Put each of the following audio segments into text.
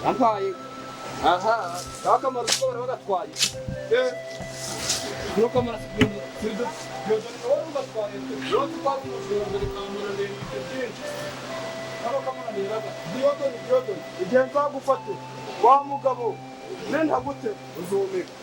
Ampaye aha akamaro ko bagatwaye no kamara sirdo yodo no bagatwaye yo twari mu biro kamara le byinshi aro kamara le raga yodo igihe nzagufate wa mugabo ne ntagute uzomeka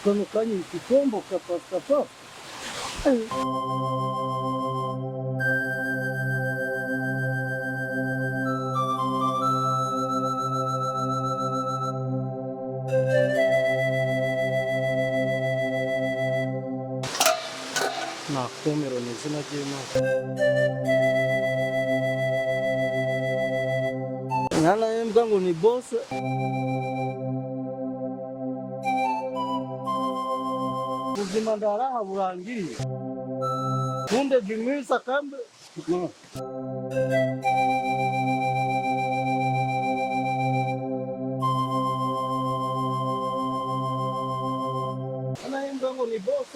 Quando cai que tombo capaz. Nakomero n'izina ry'Imana. Nana yembwa ngo ni boss. Ubuzima ndaraha burangiriye. Kunde jimisa kambe. Nana yembwa ngo ni boss.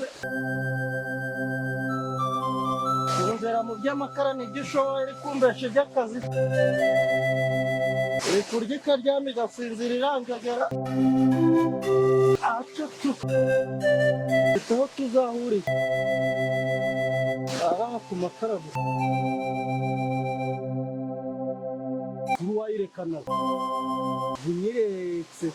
Ngera mu by'amakara ni gishoye kumbeshe by'akazi. Kurya ikaryama igasinzira irangagara. Acutu. Aho tuzahurira. Aha ku makara. Ruwayirekana. Bunyiretse.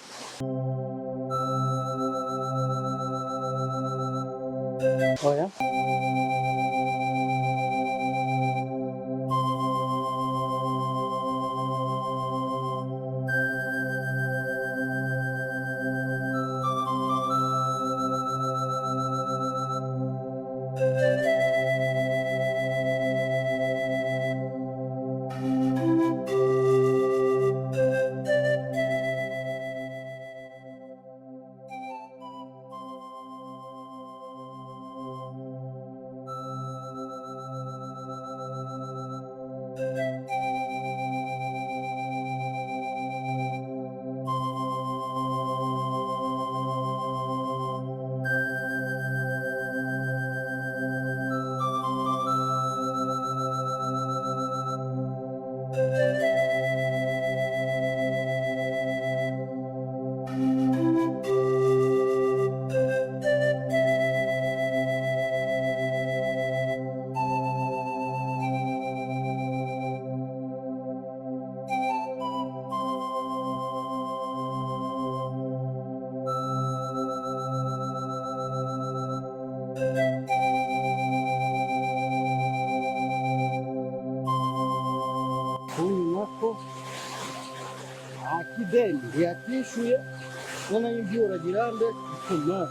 Oya. Huyu nako akideni yatishuye none y'ibyo uragirande kumara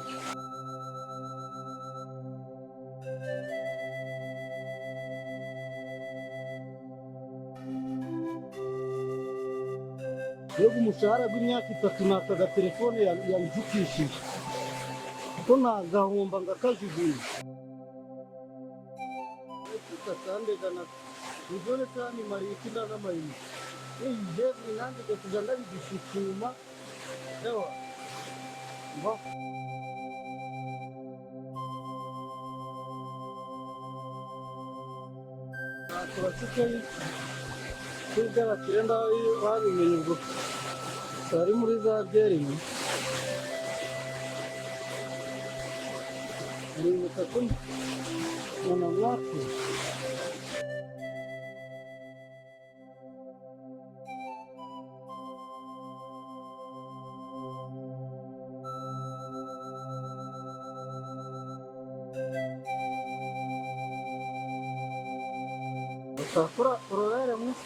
Yego umushahara w'imyaka 3 nakaga telefone yanjukishije ko nagahomba ngakajugunya tukatandegana Nijone cyane mariki n'amayini yeze nanjye kuja ndabigishikuma ewa mba turasigaye kwiga bakirenda babimenye ubwo sari muri za byerimi ni mutatu na mwaka Sakura urorere musi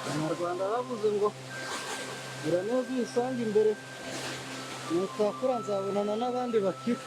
Abanyarwanda bavuze ngo biraneza uyisanga imbere nutakura nzabonana n'abandi bakira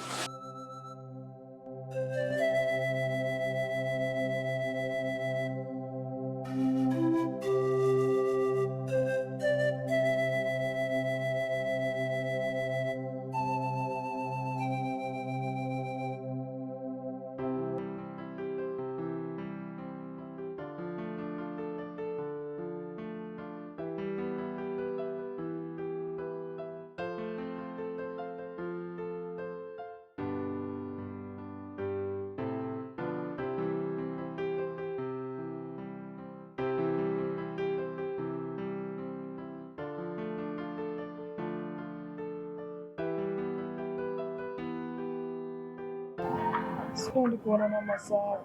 Sikundi kuona mama saa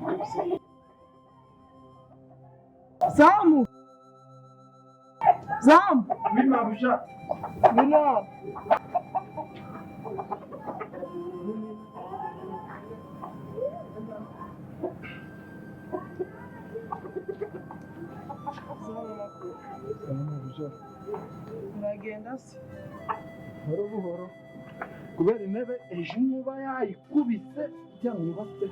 Zamu! Zamu! Mimi abusha. Bila! Zamu mako. Mimi abusha. Uragenda se? Buhoro buhoro. Kubera intebe ejo nkuba yayikubise cyangwa se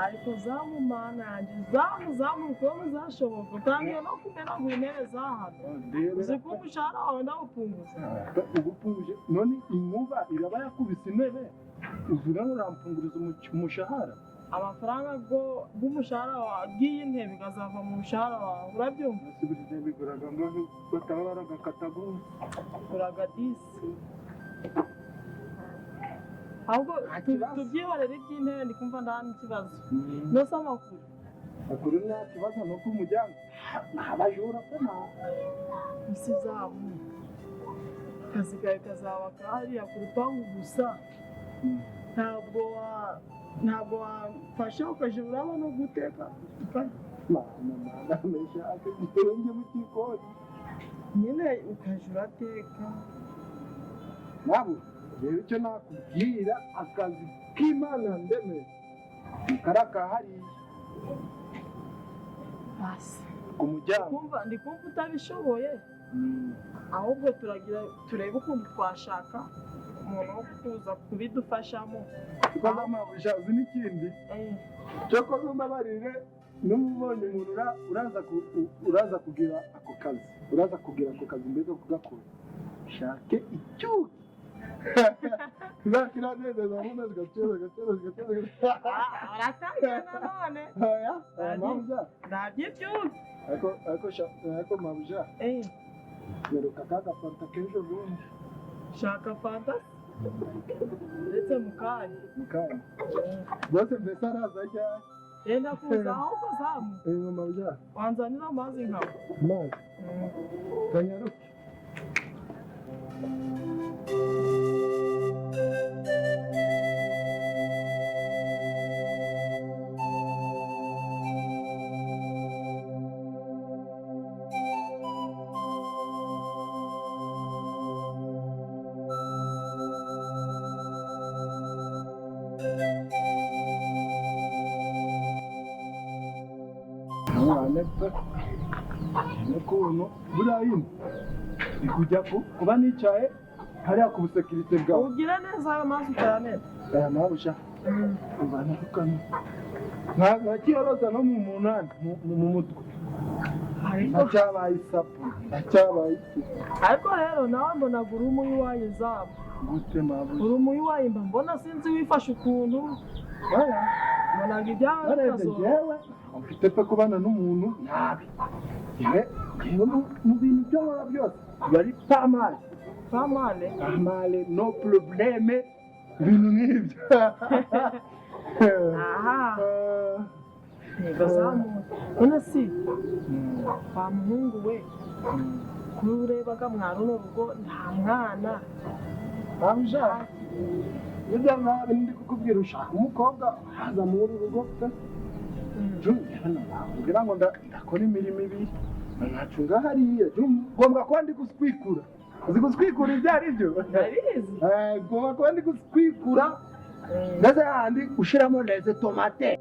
ariko zamu mana yanjye zamu uko bizashoboka utangiye no kumena ngo intebe zahano uzi ko umushahara wawe ndawupunguza ugupunguje none inkuba iraba yakubise intebe uvuga ngo urampunguriza umushahara amafaranga bw'umushahara wagiye intebe ikazava mu mushahara wawe urabyumva sibirije biguraga ngo bataba baragakatago uraga 10 ahubwo tubyihorere iby'intebe ndi kumva nta n'ikibazo nose amakuru nta kibazo no kumujyana abajura ko nta isi zabo akazi kawe kazaba kahariya ku rupangu gusa ntabwo wafashe ukajya uraba no guteka mama meshaka giterenge mu kikoni nyine ukajya urateka nabo rero icyo nakubwira akazi k'Imana ndeme karaka hariya basi kumujyana ndi kumva utabishoboye ahubwo turebe ukuntu twashaka umuntu wo kuza kubidufashamo kuko amabusha uzi n'ikindi cyo ko mbabarire n'umubonye umuntu uraza kugira ako kazi mbere yo kugakora shake icyuki Kira neza zamuna zigacero aratangira none mabuja. Naby'ibyuzi. Ariko mabuja. Meruka kaga fanta k'ejo bundi. Shaka fanta ndetse mukanya. Bose mbese araza cyane. Yenda kuza aho ukazamu. Mabuja. Wanzanira amazi nkawe. Amazi. Kanyaruke. Nukuntu buriya yino ndi kujya kuba nicaye hariya ku busekirite bwawe. Ugira neza ayo mazi cyane. Aya mabuja ubana ukana nkakiyoroza no mu munani mu mutwe. Ndacyabaye isapu ndacyabaye iki. Ariko rero nawe mbona uri umuyi wayo zabo. Gute mabuja? Uri umuyi wayo mbona sinzi wifashe ukuntu. Mbona ibyawe yewe ufite pe kubana n'umuntu nabi. Yewe mu bintu byo nkora byose bari pamale. Pamale no probleme ibintu nk'ibyo. Gazamu none si kwa muhungu we kuri urebaga mwana n'urugo nta mwana. Mabuja burya nawe ndi kukubwira ushaka umukobwa haza muri urugo pe. Ngira ngo ndakora imirimo ibiri ntacunga hariya ngombwa kuba ndi guswikura. Uzi guswikura ibyo ari byo? Ngombwa kuba ndi guswikura ndetse handi ushyiramo neze tomate.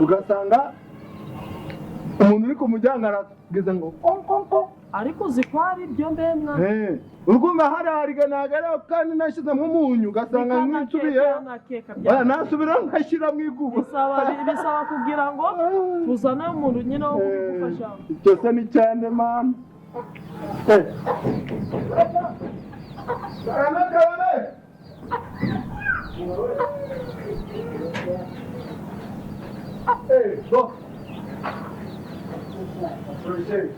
Ugasanga umuntu uri ku muryango arageze ngo konkonko. Ariko uzi ko ari ibyo mbemwa. Urumva hariya nagaraho kandi nashyizemo umunyu ugasanga nk'insubiye nasubira ngashyiramo igubu. Bisaba kugira ngo tuzane umuntu nyine wo kugufasha. Cyose ni cyane mama. Go. Appreciate it.